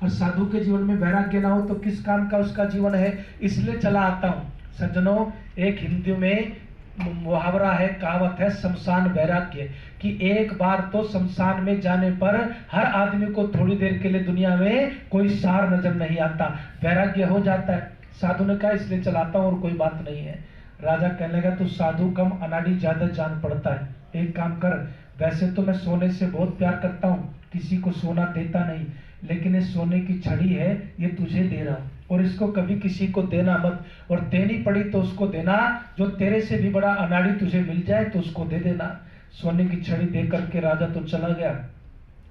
और साधु के जीवन में वैराग्य ना हो तो किस काम का उसका जीवन है। इसलिए चला आता हूँ सज्जनों। एक हिंदी में मुहावरा है, कहावत है, शमशान वैराग्य, कि एक बार तो शमशान में जाने पर हर आदमी को थोड़ी देर के लिए दुनिया में कोई सार नजर नहीं आता, वैराग्य हो जाता है। साधु ने कहा इसलिए चलाता हूँ और कोई बात नहीं है। राजा कहने लगा तू साधु कम अनाड़ी ज्यादा जान पड़ता है, एक काम कर, वैसे तो मैं सोने से बहुत प्यार करता हूँ, किसी को सोना देता नहीं, लेकिन ये सोने की छड़ी है, ये तुझे दे रहा हूँ, और इसको कभी किसी को देना मत, और देनी पड़ी तो उसको देना जो तेरे से भी बड़ा अनाड़ी तुझे मिल जाए तो उसको दे देना। सोने की छड़ी दे करके राजा तो चला गया।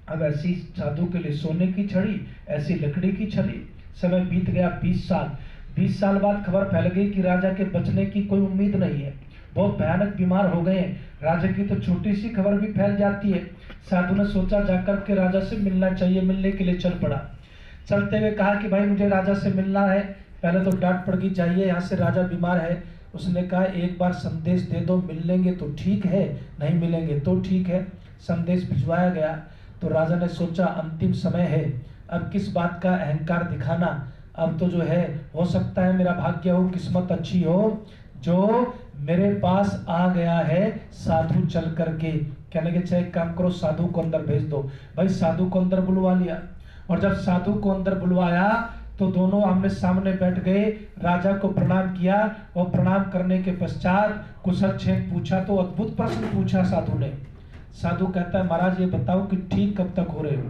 अब ऐसी साधु के लिए सोने की छड़ी, ऐसी लकड़ी की छड़ी। समय बीत गया 20 साल। 20 साल बाद खबर फैल गई कि राजा के बचने की कोई उम्मीद नहीं है, बहुत भयानक बीमार हो गए हैं। राजा की तो छोटी सी खबर भी फैल जाती है। साधु ने सोचा जाकर के राजा से मिलना चाहिए, मिलने के लिए चल पड़ा। चलते हुए कहा कि भाई मुझे राजा से मिलना है। पहले तो डांट पड़ गई, चाहिए यहाँ से, राजा बीमार है। उसने कहा एक बार संदेश दे दो, मिल लेंगे तो ठीक है, नहीं मिलेंगे तो ठीक है। संदेश भिजवाया गया तो राजा ने सोचा अंतिम समय है, अब किस बात का अहंकार दिखाना, अब तो जो है हो सकता है मेरा भाग्य हो, किस्मत अच्छी हो, जो मेरे पास आ गया है साधु चल करके। कहने के चाहे काम करो, साधु को अंदर भेज दो। भाई साधु को अंदर बुलवा लिया, और जब साधु को अंदर बुलवाया तो दोनों आमने सामने बैठ गए। राजा को प्रणाम किया, और प्रणाम करने के पश्चात कुशल क्षेम पूछा। तो अद्भुत प्रश्न पूछा साधु ने। साधु कहता है महाराज ये बताओ कि ठीक कब तक हो रहे हो।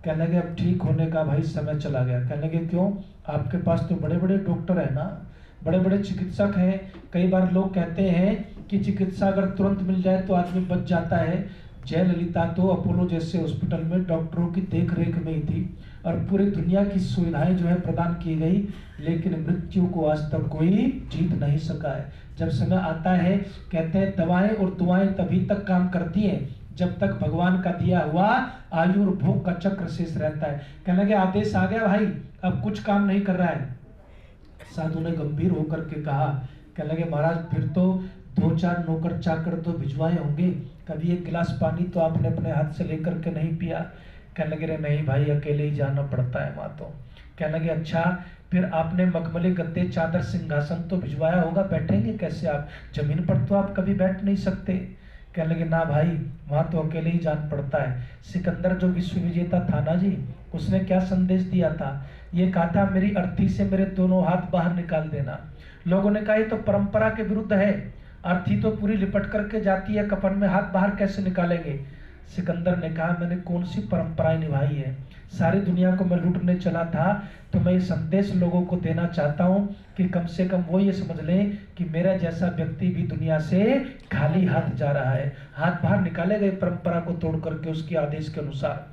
कहने लगे अब ठीक होने का भाई समय चला गया। कहने लगे क्यों, आपके पास तो बड़े बड़े डॉक्टर है ना, बड़े बड़े चिकित्सक हैं। कई बार लोग कहते हैं कि चिकित्सा अगर तुरंत मिल जाए तो आदमी बच जाता है। जयललिता तो अपोलो जैसे हॉस्पिटल में डॉक्टरों की देखरेख में ही थी, और पूरी दुनिया की सुविधाएं जो है प्रदान की गई, लेकिन मृत्यु को आज तक कोई जीत नहीं सका है। जब समय आता है, कहते हैं दवाएं और दुआएं तभी तक काम करती हैं जब तक भगवान का दिया हुआ आयु और भोग का चक्र शेष रहता है। कहने लगे आदेश आ गया भाई, अब कुछ काम नहीं कर रहा है। साधु ने गंभीर होकर के कहा, कहने लगे महाराज फिर तो 2-4 नौकर चाकर तो भिजवाए होंगे, कभी एक गिलास पानी तो आपने अपने हाथ से लेकर के नहीं पिया। कहने लगे नहीं भाई अकेले ही जाना पड़ता है वहाँ तो। कहने लगे अच्छा फिर आपने मखमली गद्दे चादर सिंहासन तो भिजवाया होगा, बैठेंगे कैसे आप, जमीन पर तो आप कभी बैठ नहीं सकते। कहने लगे ना भाई वहाँ तो अकेले ही जान पड़ता है। सिकंदर जो विश्व विजेता था ना जी, उसने क्या संदेश दिया था, ये कहा था मेरी अर्थी से मेरे दोनों हाथ बाहर निकाल देना। लोगों ने कहा ये तो परंपरा के विरुद्ध है, अर्थी तो पूरी लिपट करके जाती है, कफन में हाथ बाहर कैसे निकालेंगे। सिकंदर ने कहा मैंने कौन सी परंपराएं निभाई है, सारी दुनिया को मैं लूटने चला था, तो मैं ये संदेश लोगों को देना चाहता हूँ कि कम से कम वो ये समझ लें कि मेरा जैसा व्यक्ति भी दुनिया से खाली हाथ जा रहा है। हाथ बाहर निकाले गए परंपरा को तोड़ करके उसके आदेश के अनुसार।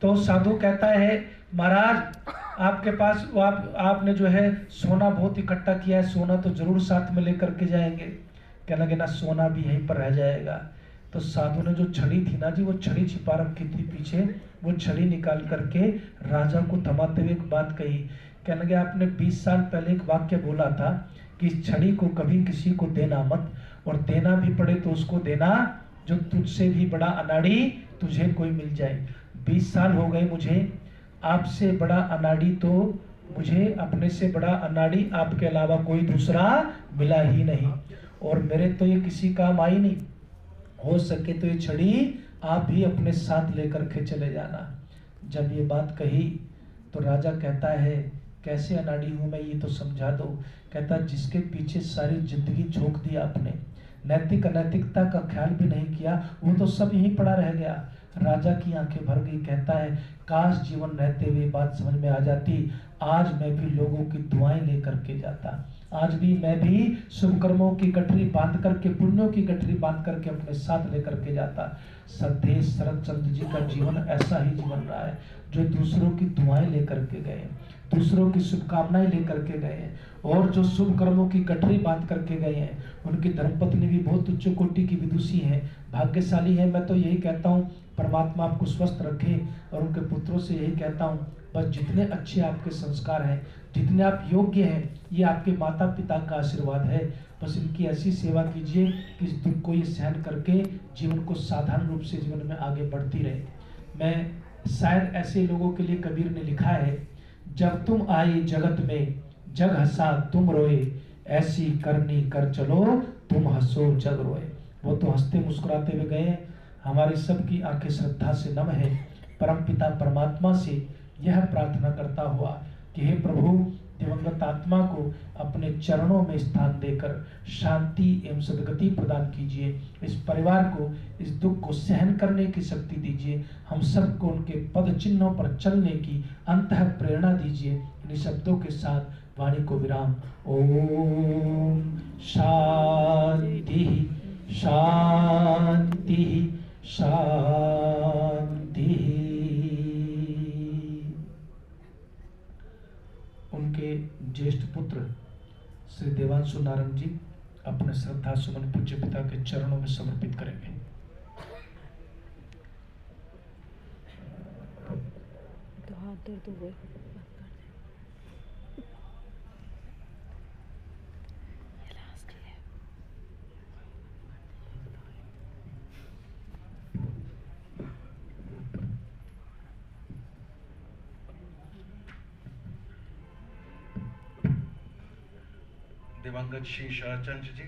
तो साधु कहता है महाराज आपके पास आपने जो है सोना बहुत इकट्ठा किया है, सोना तो जरूर साथ में लेकर के जाएंगे। कहने लगे ना सोना भी यहीं पर रह जाएगा। तो साधु ने जो छड़ी थी ना जी, वो छड़ी छिपा रखी थी पीछे, वो छड़ी निकाल करके राजा को थमाते हुए एक बात कही। कहने लगे आपने 20 साल पहले एक वाक्य बोला था कि इस छड़ी को कभी किसी को देना मत, और देना भी पड़े तो उसको देना जो तुझसे भी बड़ा अनाड़ी तुझे कोई मिल जाए। 20 साल हो गए मुझे, आपसे बड़ा अनाड़ी तो मुझे अपने से बड़ा अनाड़ी आपके अलावा कोई दूसरा मिला ही नहीं, और मेरे तो ये किसी काम आई नहीं। हो सके तो ये छड़ी आप भी अपने साथ लेकर के चले जाना। जब ये बात कही तो राजा कहता है कैसे अनाड़ी हूं मैं, ये तो समझा दो। कहता जिसके पीछे सारी जिंदगी झोंक दी आपने, नैतिक अनैतिकता का ख्याल भी नहीं किया, वो तो सब यहीं पड़ा रह गया। राजा की आंखें भर गई, कहता है काश जीवन रहते हुए बात समझ में आ जाती, आज मैं भी लोगों की दुआएं लेकर के जाता, आज भी मैं भी शुभ कर्मों की गठरी बांध करके, पुण्यों की गठरी बांध करके अपने साथ लेकर के जाता। सदेश शरद चंद्र जी का जीवन ऐसा ही जीवन रहा है, जो दूसरों की दुआएं लेकर के गए, दूसरों की शुभकामनाएं लेकर के गए, और जो शुभ कर्मों की गठरी बांध करके गए हैं। उनकी धर्मपत्नी भी बहुत उच्च कोटि की विदुषी है, भाग्यशाली है। मैं तो यही कहता हूँ परमात्मा आपको स्वस्थ रखे, और उनके पुत्रों से यही कहता हूँ बस जितने अच्छे आपके संस्कार हैं, जितने आप योग्य हैं, ये आपके माता पिता का आशीर्वाद है। बस इनकी ऐसी सेवा कीजिए कि इस दुख को ये सहन करके जीवन को साधारण रूप से जीवन में आगे बढ़ती रहे। मैं शायद ऐसे लोगों के लिए कबीर ने लिखा है, जब तुम आए जगत में जग हंसा तुम रोए, ऐसी करनी कर चलो तुम हंसो जग रोए। वो तो हंसते मुस्कुराते हुए गए। हमारी सबकी आंखें श्रद्धा से नम है। परमपिता परमात्मा से यह प्रार्थना करता हुआ कि हे प्रभु, दिवंगत आत्मा को अपने चरणों में स्थान देकर शांति एवं सद्गति प्रदान कीजिए। इस परिवार को इस दुख को सहन करने की शक्ति दीजिए। हम सबको उनके पद चिन्हों पर चलने की अंतः प्रेरणा दीजिए। इन शब्दों के साथ वाणी को विराम। ओम शांति शांति शांति। उनके ज्येष्ठ पुत्र श्री देवांशु नारंग जी अपने श्रद्धा सुमन पूज्य पिता के चरणों में समर्पित करेंगे। तो हाथ दर्द हो गए। दिवंगत श्री शरदचंद्र जी,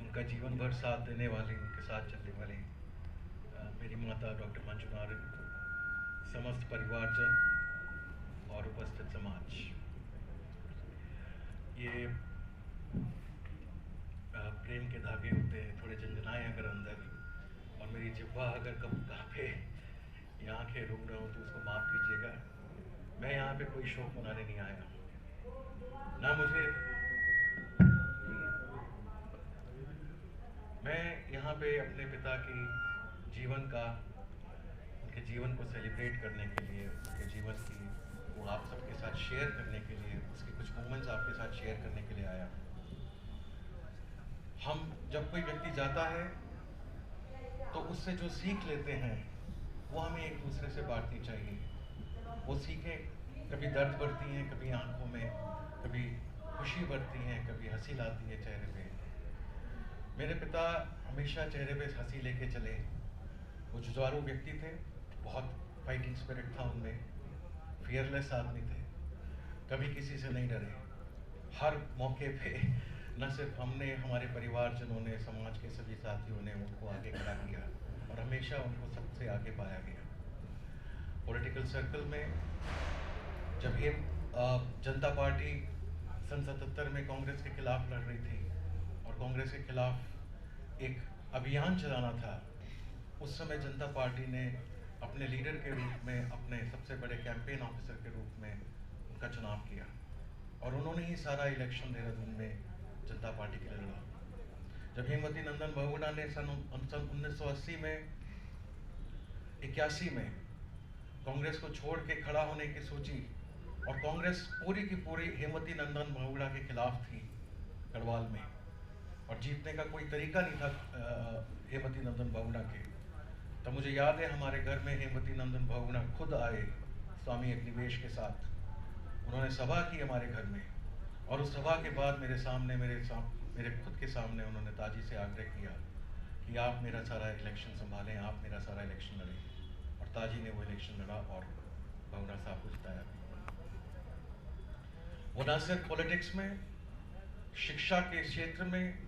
उनका जीवन भर साथ देने वाली, उनके साथ चलने वाली मेरी माता डॉक्टर मंजू नारंग, समस्त परिवारजन और उपस्थित समाज, ये प्रेम के धागे होते हैं, थोड़े झंझनाए अगर अंदर, और मेरी जिह्वा अगर कभी कहाँ पे यहाँ आंखें रुक रहा हूँ तो उसको माफ़ कीजिएगा। मैं यहाँ पे कोई शोक मनाने नहीं आया, ना मुझे, मैं यहाँ पे अपने पिता की जीवन का, उनके जीवन को सेलिब्रेट करने के लिए, उनके जीवन की वो आप सबके साथ शेयर करने के लिए, उसके कुछ मोमेंट्स आपके साथ शेयर करने के लिए आया। हम जब कोई व्यक्ति जाता है तो उससे जो सीख लेते हैं वो हमें एक दूसरे से बांटनी चाहिए। वो सीखें कभी दर्द बढ़ती हैं, कभी आंखों में, कभी खुशी बढ़ती है, कभी हंसी लाती है चेहरे पे। मेरे पिता हमेशा चेहरे पे हंसी लेके चले। वो जुझारू व्यक्ति थे, बहुत फाइटिंग स्पिरिट था उनमें, फियरलेस आदमी थे, कभी किसी से नहीं डरे। हर मौके पे न सिर्फ हमने, हमारे परिवारजनों ने, समाज के सभी साथियों ने उनको आगे खड़ा किया और हमेशा उनको सबसे आगे पाया गया। पॉलिटिकल सर्कल में जब ये जनता पार्टी सन 77 में कांग्रेस के खिलाफ लड़ रही थी और कांग्रेस के खिलाफ एक अभियान चलाना था, उस समय जनता पार्टी ने अपने लीडर के रूप में, अपने सबसे बड़े कैंपेन ऑफिसर के रूप में उनका चुनाव किया और उन्होंने ही सारा इलेक्शन देहरादून में जनता पार्टी के लिए लड़ा। जब हेमवती नंदन बहुगुणा ने सन 1980 में 81 में कांग्रेस को छोड़ के खड़ा होने की सोची और कांग्रेस पूरी की पूरी हेमवती नंदन बहुगुणा के खिलाफ थी गढ़वाल में, और जीतने का कोई तरीका नहीं था हेमवती नंदन बहुगुणा के। तो मुझे याद है हमारे घर में हेमवती नंदन बहुगुणा खुद आए स्वामी अग्निवेश के साथ, उन्होंने सभा की हमारे घर में, और उस सभा के बाद मेरे सामने, मेरे खुद के सामने उन्होंने ताजी से आग्रह किया कि आप मेरा सारा इलेक्शन संभालें, आप मेरा सारा इलेक्शन लड़ें, और ताजी ने वो इलेक्शन लड़ा और बहुगुणा साहब को जिताया। वो न सिर्फ पॉलिटिक्स में, शिक्षा के क्षेत्र में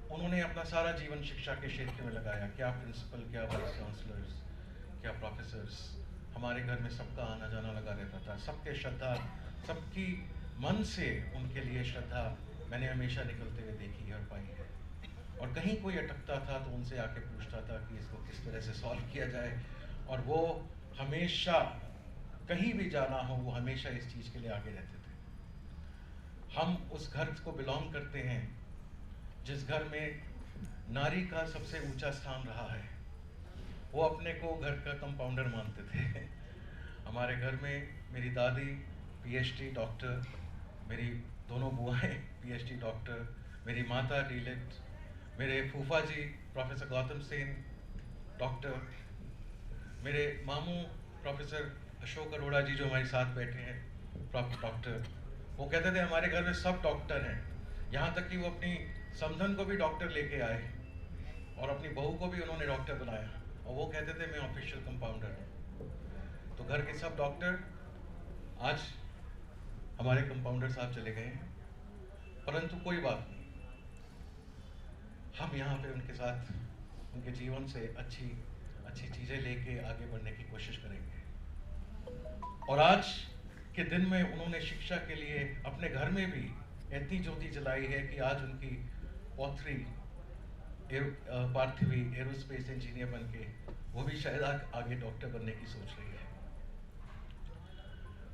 उन्होंने अपना सारा जीवन शिक्षा के क्षेत्र में लगाया। क्या प्रिंसिपल, क्या वाइस चांसलर्स, क्या प्रोफेसर्स, हमारे घर में सबका आना जाना लगा रहता था। सबके श्रद्धा, सबकी मन से उनके लिए श्रद्धा मैंने हमेशा निकलते हुए देखी और पाई है। और कहीं कोई अटकता था तो उनसे आके पूछता था कि इसको किस तरह से सॉल्व किया जाए, और वो हमेशा, कहीं भी जाना हो, वो हमेशा इस चीज़ के लिए आगे रहते थे। हम उस घर को बिलोंग करते हैं जिस घर में नारी का सबसे ऊंचा स्थान रहा है। वो अपने को घर का कंपाउंडर मानते थे। हमारे घर में मेरी दादी पीएचडी डॉक्टर, मेरी दोनों बुआएं पीएचडी डॉक्टर, मेरी माता डीलिट, मेरे फूफा जी प्रोफेसर गौतम सेन डॉक्टर, मेरे मामू प्रोफेसर अशोक अरोड़ा जी जो हमारे साथ बैठे हैं डॉक्टर। वो कहते थे हमारे घर में सब डॉक्टर हैं, यहाँ तक कि वो अपनी समधन को भी डॉक्टर लेके आए और अपनी बहू को भी उन्होंने डॉक्टर बनाया। और वो कहते थे मैं ऑफिशियल कंपाउंडर हूँ। तो घर के सब डॉक्टर आज हमारे कंपाउंडर साहब चले गए हैं, परंतु कोई बात नहीं, हम यहाँ पे उनके साथ उनके जीवन से अच्छी अच्छी चीज़ें लेके आगे बढ़ने की कोशिश करेंगे। और आज के दिन में उन्होंने शिक्षा के लिए अपने घर में भी इतनी ज्योति जलाई है कि आज उनकी पौत्री पार्थिवी एरोस्पेस इंजीनियर बन के वो भी शायद आगे डॉक्टर बनने की सोच रही है।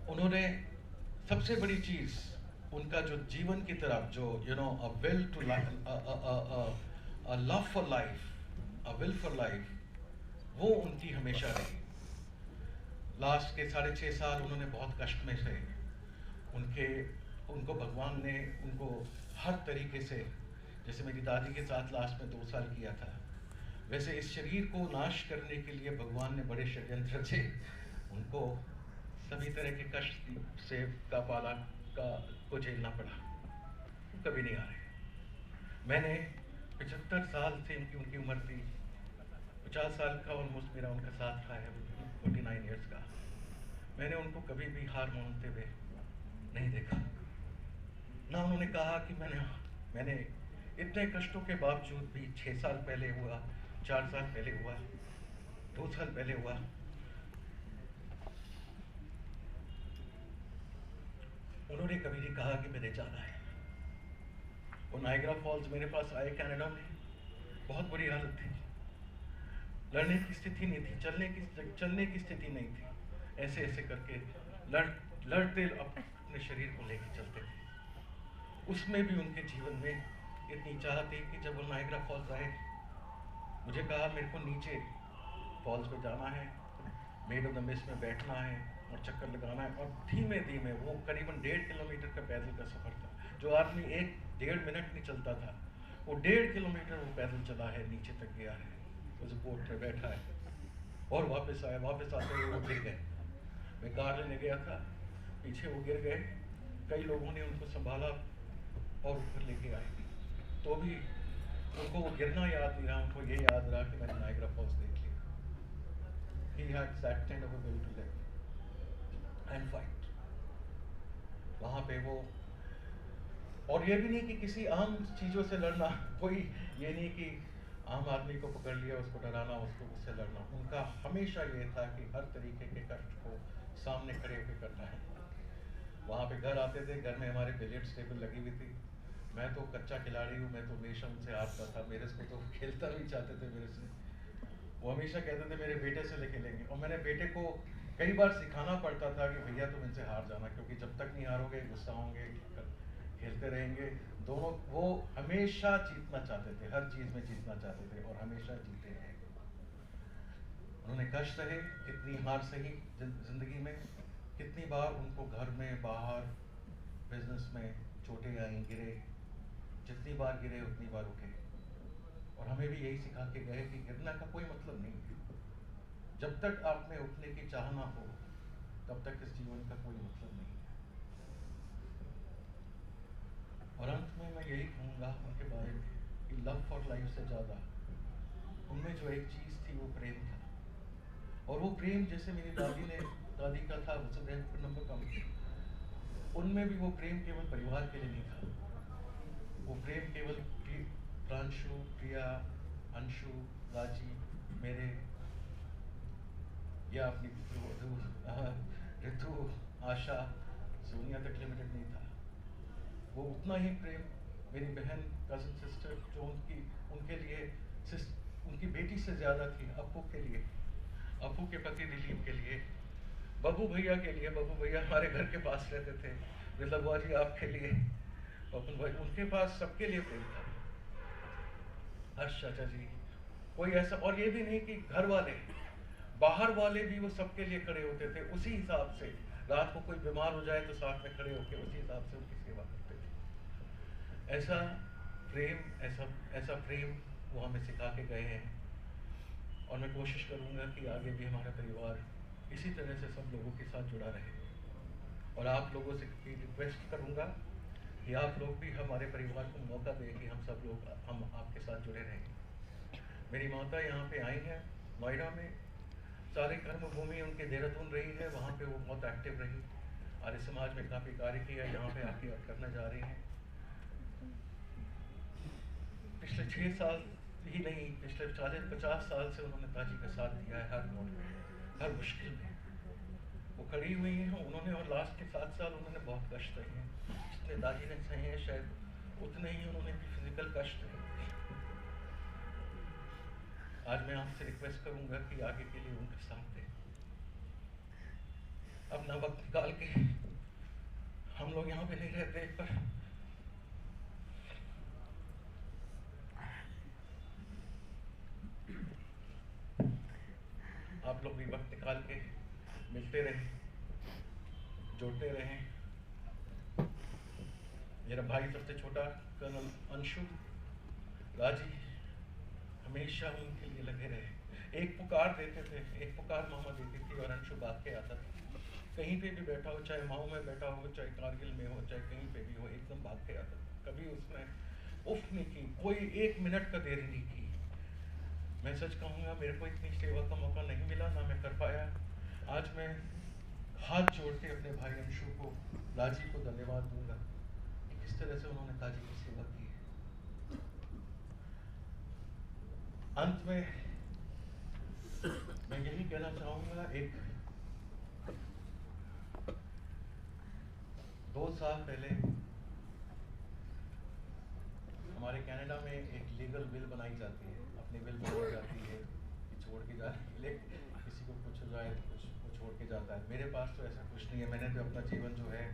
उन्होंने सबसे बड़ी चीज उनका जो जीवन की तरफ जो a will to a love for life, a will for life, वो उनकी हमेशा रही। लास्ट के 6.5 साल उन्होंने बहुत कष्ट में थे। उनको भगवान ने उनको हर तरीके से, जैसे मेरी दादी के साथ लास्ट में 2 साल किया था, वैसे इस शरीर को नाश करने के लिए भगवान ने बड़े षड्यंत्र रचे। उनको सभी तरह के कष्ट से को झेलना पड़ा, कभी नहीं आ रहे। मैंने 75 साल से उनकी उम्र थी, 50 साल का ऑलमोस्ट मेरा उनका साथ रहा है, 49 ईयर्स का। मैंने उनको कभी भी हार मानते हुए नहीं देखा। ना उन्होंने कहा कि मैंने इतने कष्टों के बावजूद भी 6 साल पहले हुआ, 4 साल पहले हुआ, 2 साल पहले हुआ, उन्होंने कभी नहीं कहा कि मैंने जाना है। वो नायग्रा फॉल्स मेरे पास आए कनाडा में, बहुत बुरी हालत थी, लड़ने की स्थिति नहीं थी, चलने की स्थिति नहीं थी, ऐसे ऐसे करके लड़ते अपने शरीर को लेकर चलते थे। उसमें भी उनके जीवन में इतनी चाह थी कि जब वो नायग्रा फॉल्स आए, मुझे कहा मेरे को नीचे फॉल्स पे जाना है, मेड ऑफ द मिस्ट में बैठना है और चक्कर लगाना है। और धीमे धीमे, वो करीबन 1.5 किलोमीटर का पैदल का सफर था। जो आदमी 1-1.5 मिनट नहीं चलता था, वो 1.5 किलोमीटर वो पैदल चला है, नीचे तक गया है, उस बोट में बैठा है और वापस आया। वापस आते हुए वो गिर गए। मैं कार लेने गया था, पीछे वो गिर गए, कई लोगों ने उनको संभाला और ऊपर लेके आए। तो भी उनको वो गिरना याद नहीं रहा, उनको ये याद रहा कि मैंने नायग्रा फॉल्स देख लिया। He had that kind of a will to live and fight. वहाँ पे वो, और ये भी नहीं कि किसी आम चीज़ों से लड़ना, कोई ये नहीं कि आम आदमी को पकड़ लिया उसको डराना, उससे लड़ना। उनका हमेशा ये था कि हर तरीके के कष्ट को सामने खड़े होकर करना है। वहाँ पे घर आते थे, घर में हमारे बिलियर्ड्स टेबल लगी हुई थी। मैं तो कच्चा खिलाड़ी हूँ, मैं तो हमेशा उनसे हारता था, मेरे से तो खेलता भी चाहते थे मेरे से। वो हमेशा कहते थे मेरे बेटे से लेके लेंगे, और मैंने बेटे को कई बार सिखाना पड़ता था कि भैया तुम इनसे हार जाना, क्योंकि जब तक नहीं हारोगे गुस्सा होंगे, खेलते रहेंगे दोनों। वो हमेशा जीतना चाहते थे, हर चीज़ में जीतना चाहते थे और हमेशा जीते हैं। उन्होंने कष्ट सहे, कितनी हार सही जिंदगी में, कितनी बार उनको घर में, बाहर, बिजनेस में चोटें आई, गिरे, जितनी बार गिरे उतनी बार उठे। और हमें भी यही सिखा के गए कि गिरना का कोई मतलब नहीं है। जब तक आप में उठने की चाह ना हो, तब तक इस जीवन का कोई मतलब नहीं है। और अंत में मैं यही कहूँगा उनके बारे में कि लव फॉर लाइफ से ज़्यादा उनमें जो एक चीज़ थी वो प्रेम था। और वो प्रेम जैसे मेरी दादी का था वसुधैव कुटुंबकम, उनमें भी वो प्रेम केवल परिवार के लिए नहीं था। वो प्रेम केवल प्रांशु, प्रिया, अंशु, राजी, मेरे या अपनी ऋतु, आशा, सोनिया तक लिमिटेड नहीं था। वो उतना ही प्रेम मेरी बहन, कजन सिस्टर, जो उनके लिए उनकी बेटी से ज़्यादा थी, अप्पू के लिए, अप्पू के पति दिलीप के लिए, बब्बू भैया के लिए। बब्बू भैया हमारे घर के पास रहते थे, मतलब बुआ जी आपके लिए, उनके पास सबके लिए प्रेम था। हर्ष चाचा जी, कोई ऐसा, और ये भी नहीं कि घर वाले, बाहर वाले भी वो सबके लिए खड़े होते थे उसी हिसाब से। रात को कोई बीमार हो जाए तो साथ में खड़े होकर उसी हिसाब से उनकी सेवा करते थे। ऐसा प्रेम, ऐसा प्रेम वो हमें सिखा के गए हैं। और मैं कोशिश करूँगा कि आगे भी हमारा परिवार इसी तरह से सब लोगों के साथ जुड़ा रहे। और आप लोगों से रिक्वेस्ट करूँगा कि आप लोग भी हमारे परिवार को मौका दें कि हम सब लोग, हम आपके साथ जुड़े रहें। मेरी माता यहाँ पे आई हैं, नोएडा में सारी कर्म भूमि उनकी देहरादून रही है, वहाँ पे वो बहुत एक्टिव रही, आर्य समाज में काफ़ी कार्य किया, यहाँ पे आके अब करना जा रही हैं। पिछले 6 साल ही नहीं, पिछले 40-50 साल से उन्होंने ताजी का साथ दिया है हर मोड़ में, हर मुश्किल में वो खड़ी हुई हैं उन्होंने। और लास्ट के 7 साल उन्होंने बहुत कष्ट सहे हैं, जितने दादी ने सहे हैं शायद उतने ही उन्होंने भी फिजिकल कष्ट है। आज मैं आपसे रिक्वेस्ट करूंगा कि आगे के लिए उनके साथ दें, अपना वक्त निकाल के। हम लोग यहाँ पे नहीं रहते, पर आप लोग भी वक्त निकाल के मिलते रहें, जोड़ते रहें। मेरा भाई सबसे छोटा कर्नल अंशु राजी हमेशा उनके लिए लगे रहे। एक पुकार देते थे, एक पुकार मामा देती थी और अंशु भाग के आता था। कहीं पे भी बैठा हो, चाहे माओ में बैठा हो, चाहे कारगिल में हो, चाहे कहीं पे भी हो, एकदम भाग के आता था। कभी उसने उफ नहीं की, कोई 1 मिनट का देरी नहीं की। मैं सच कहूँगा, मेरे को इतनी सेवा का मौका नहीं मिला, ना मैं कर पाया। आज मैं हाथ जोड़ के अपने भाई अंशु को, राजी को धन्यवाद दूंगा कि किस तरह से उन्होंने ताजी की सेवा की है। अंत में मैं यही कहना चाहूँगा, 2 साल पहले हमारे कनाडा में एक लीगल बिल बनाई जाती है, अपनी बिल बनाई जाती है कि छोड़ के जाने के लिए, किसी को कुछ हो जाए तो कुछ को छोड़ के जाता है। मेरे पास तो ऐसा कुछ नहीं है। मैंने तो अपना जीवन जो है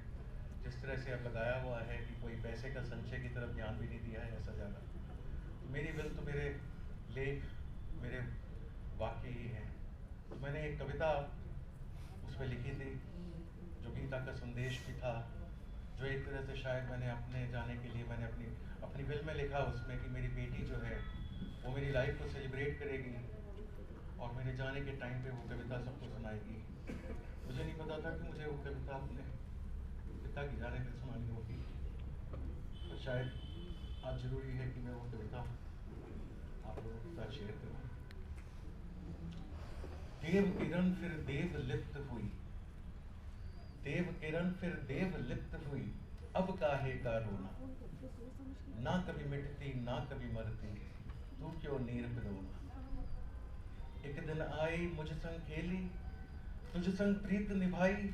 जिस तरह से अब लगाया हुआ है कि कोई पैसे का संचय की तरफ ध्यान भी नहीं दिया है ऐसा ज़्यादा। तो मेरी बिल तो मेरे लेख, मेरे वाक्य ही हैं। तो मैंने एक कविता उसमें लिखी थी जो गीता का संदेश भी था, जो एक तरह से शायद मैंने अपने जाने के लिए मैंने अपनी बिल में लिखा उसमें कि मेरी बेटी जो है वो मेरी लाइफ को सेलिब्रेट करेगी और मेरे जाने के टाइम पे वो कविता सबको सुनाएगी। मुझे नहीं पता था कि मुझे वो कविता अपने पिता की जाने पे सुनानी होगी, तो शायद आज जरूरी है कि मैं वो कविता आप लोगों के साथ शेयर करूँ। देव किरण फिर देव लिप्त हुई, देव किरण फिर देव लिप्त हुई, अब काहे का रोना, ना कभी मिटती ना कभी मरती, तू क्यों नीर पे रोना। एक दिन आई मुझ संग खेली, तुझ संग प्रीत निभाई,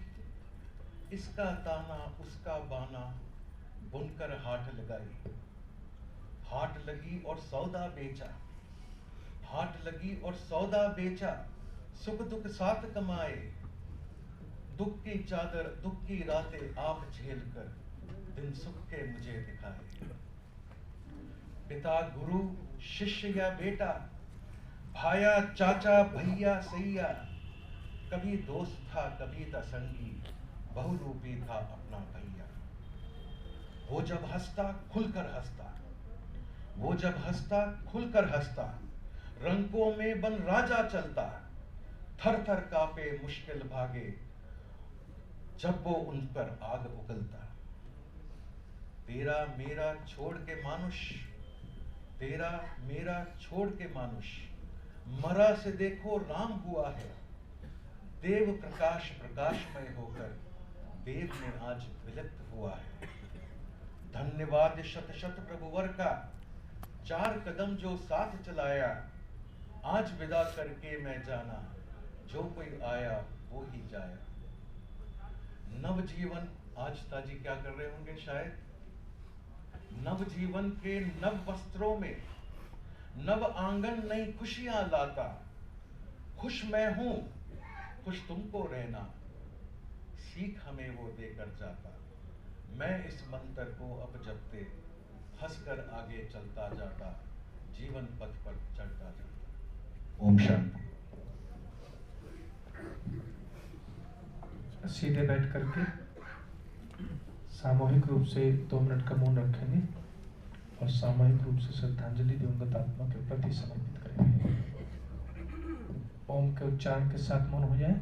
इसका ताना उसका बाना, बुनकर हाथ लगाई। हाट लगी और सौदा बेचा, हाट लगी और सौदा बेचा, सुख दुख साथ कमाए, दुख की चादर दुख की रातें आप झेल कर, दिन सुख के मुझे दिखाए। पिता गुरु शिष्य या बेटा, भाया चाचा भैया सैया, कभी दोस्त था कभी था संगी, बहुरूपी था अपना भैया। वो जब हंसता खुलकर हंसता, वो जब हंसता खुलकर हंसता, रंगों में बन राजा चलता, थर थर कांपे मुश्किल भागे, जब वो उन पर आग उगलता। तेरा मेरा छोड़ के मानुष, तेरा मेरा छोड़ के मानुष, मरा से देखो राम हुआ है। देव प्रकाश प्रकाशमय होकर, देव में आज विलुप्त हुआ है। धन्यवाद शत शत प्रभुवर का, 4 कदम जो साथ चलाया, आज विदा करके मैं जाना, जो कोई आया वो ही जाया। नवजीवन, आज ताजी क्या कर रहे होंगे शायद, नवजीवन के नव वस्त्रों में नव आंगन नई खुशियां लाता। खुश मैं हूं, खुश तुमको रहना, सीख हमें वो देकर जाता। मैं इस मंत्र को अब जपते, हंसकर आगे चलता जाता, जीवन पथ पर चलता जाता। ओम शांति। सीधे बैठ करके सामूहिक रूप से 2 मिनट का मौन रखेंगे और सामूहिक रूप से श्रद्धांजलि दिवंगत आत्मा के प्रति समर्पित करेंगे। ओम के उच्चारण के साथ मौन हो जाए।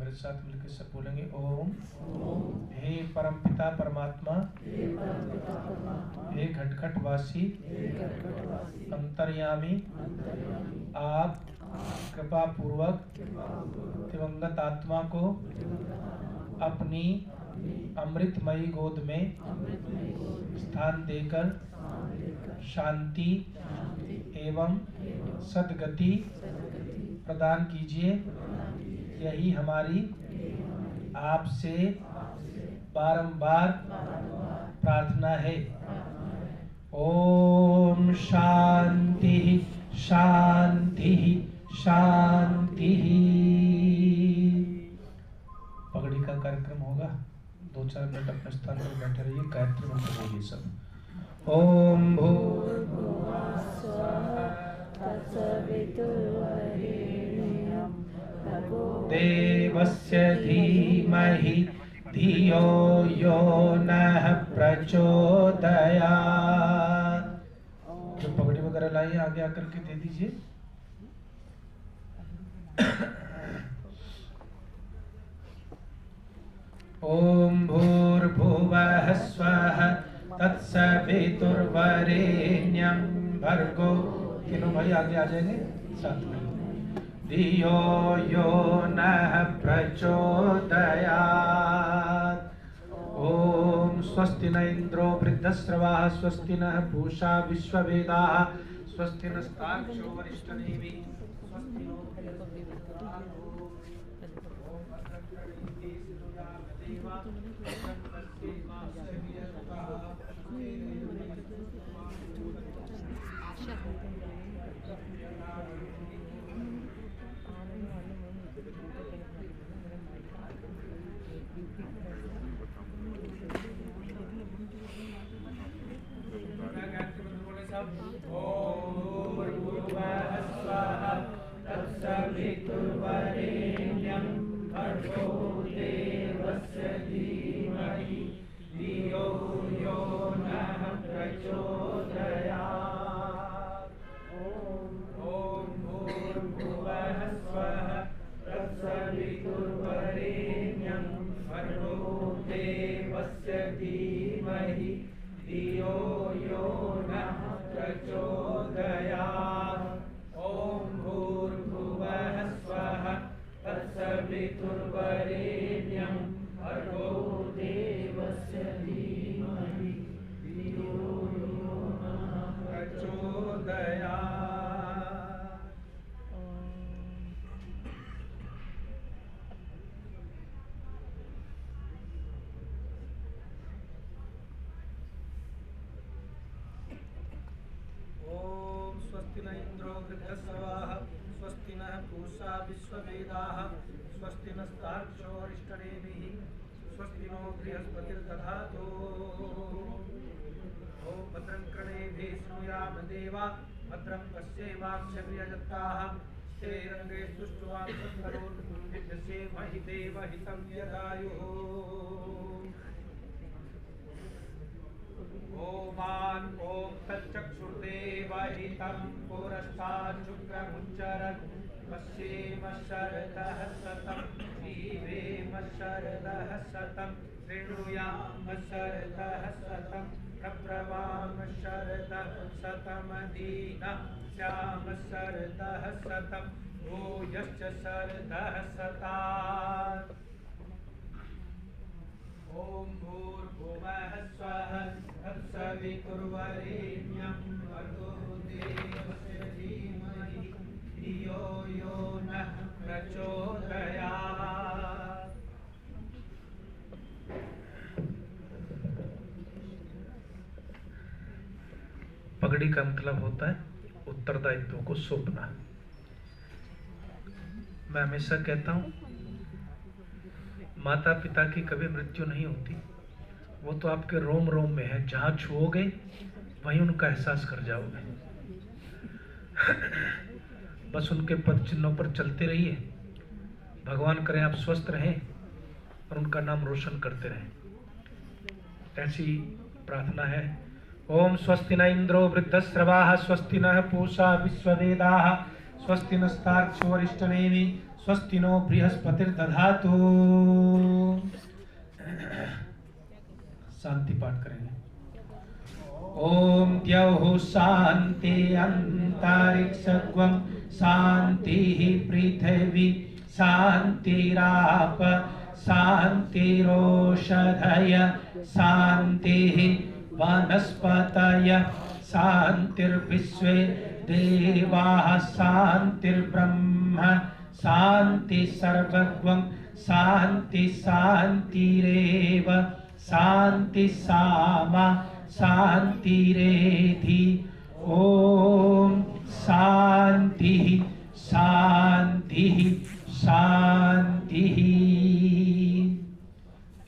मेरे साथ मिलकर सब बोलेंगे ओम। हे परमपिता परमात्मा, हे घटघट वासी अंतर्यामी, आप कृपा पूर्वक दिवंगत आत्मा को अपनी अमृतमयी गोद में स्थान देकर शांति एवं सद्गति प्रदान कीजिए। यही हमारी आपसे बारंबार प्रार्थना है। ओम शांति शांति शांति। पगड़ी का कार्यक्रम होगा, 2-4 मिनट अपने स्थान पर बैठे रहिए, गायत्री मंत्र बोलिए सब। ओम भूर्भुवः स्वः तत्सवितुर्वरेण्यं भर्गो देवस्य धीमहि धियो यो नः प्रचोदयात्। जो पगड़ी वगैरह लाइए आगे आकर के दे दीजिए। ओम भूर्भुवः स्वः तत्सवितुर्वरेण्यं भर्गो, तीनों भाई आगे आ जाएंगे साथ में, धियो यो नः प्रचोदयात्। ओम स्वस्ति न इंद्रो वृद्धश्रवाः, स्वस्ति नः पूषा विश्ववेदाः, स्वस्ति नस्तार्क्ष्यो वरिष्ठनेमिः, स्वस्ति नो बृहस्पतिर्दधातु। ओम भद्रं देवा तत्सवितुर्वरेण्यं भर्गो देवस्य धीमहि धियो यो नः प्रचोदयात्। ओम भूर्भुवः स्वः तत्सवितुर्वरेण्यं भर्गो देवस्य धीमहि धियो यो नः प्रचोदयात्। ओम भूर्भुवः स्वः तत्सवितुर्वरेण्यं भर्गो देवस्य धीमहि धियो यो नः प्रचोदयात्। ओम स्वस्ति न इंद्रो वृद्धश्रवाः, स्वस्ति नः पूषा विश्ववेदाः, स्वस्ति नस्तार्क्ष्यो वरिष्ठनेमिः, स्वस्ति नो बृहस्पतिर्दधातु। ओम भद्रं कर्णेभिः शृणुयाम देवा, भद्रं पश्येमाक्षभिर्यजत्राः, स्थिरैरङ्गैः सुष्ठुवांसस्तनूर्भिर्यसेमहि देवहितं यदायुः। ओमान ओम तच्चक्षुर्देवहितं पुरस्ताच्छुक्रमुच्चरन् पश्येम शरदः शतं जीवेम शरदः शतं शृणुयाम शरदः शतं प्रब्रवाम शरदः शतमदीनः स्याम शरदः शतं भूयश्च शरदः शतात्। ओम भूर्भुवः स्वः तत्सवितुर्वरेण्यं भर्गो देवस्य धीमहि धियो यो नः प्रचोदयात्। पगड़ी का मतलब होता है उत्तरदायित्व को सौंपना। मैं हमेशा कहता हूँ माता पिता की कभी मृत्यु नहीं होती, वो तो आपके रोम रोम में है, जहाँ छुओगे वहीं उनका एहसास कर जाओगे। बस उनके पद चिन्हों पर चलते रहिए, भगवान करे आप स्वस्थ रहें और उनका नाम रोशन करते रहें, ऐसी प्रार्थना है। ओम स्वस्ति न इंद्रो वृद्धश्रवाः, स्वस्ति नः पूषा विश्ववेदाः, स्वस्ति नस्तार्क्ष्यो अरिष्टनेमि स्वस्ति नो बृहस्पतिर्दधातु। शांति पाठ करेंगे। ओम द्यौः शांति अंतरिक्षं शांति पृथिवी शांतिराप शांतिरोषधय शांति वनस्पतय शांतिर्विश्वे देवाः शांतिर्ब्रह्म शांति सर्वगं शांति शांतिरेव शांति सामा शांतिरेधि। ओम शांति शांति शांति।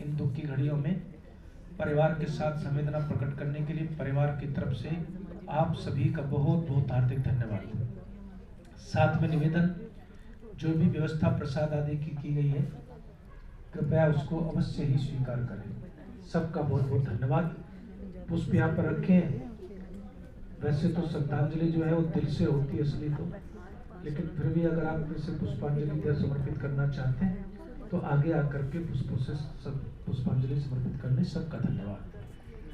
इन दुख की घड़ियों में परिवार के साथ संवेदना प्रकट करने के लिए परिवार की तरफ से आप सभी का बहुत बहुत हार्दिक धन्यवाद। साथ में निवेदन, जो भी व्यवस्था प्रसाद आदि की गई है कृपया उसको अवश्य ही स्वीकार करें। सबका बहुत बहुत धन्यवाद। पुष्प यहाँ पर रखें। वैसे तो श्रद्धांजलि जो है वो दिल से होती है असली तो, लेकिन फिर भी अगर आप इसे पुष्पांजलि या समर्पित करना चाहते हैं तो आगे आकर के पुष्पों से सब पुष्पांजलि समर्पित करने। सबका धन्यवाद।